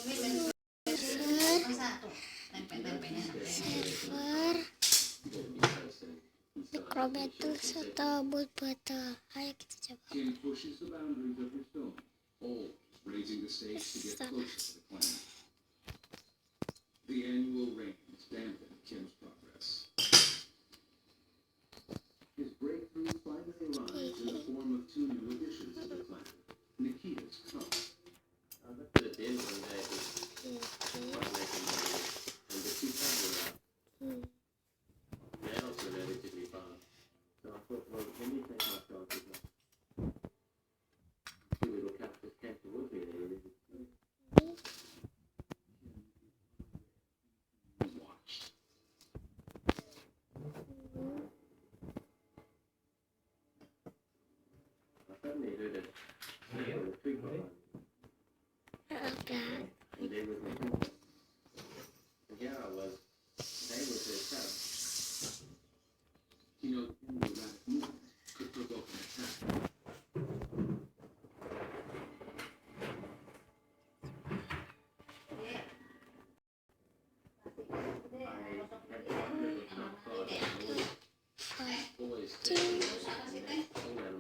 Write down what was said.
server micrometals atau bolt bottle. Ayo kita coba. Sana. The annual rains dampened Kim's progress. His breakthrough finally arrives in the form of 2 new additions to the clan. Nikita's cup. That's the end one day. And the 2 were out. They're also relatively fast. So I thought, well, let me take my chances now. See little cactus came towards me there. I suddenly heard a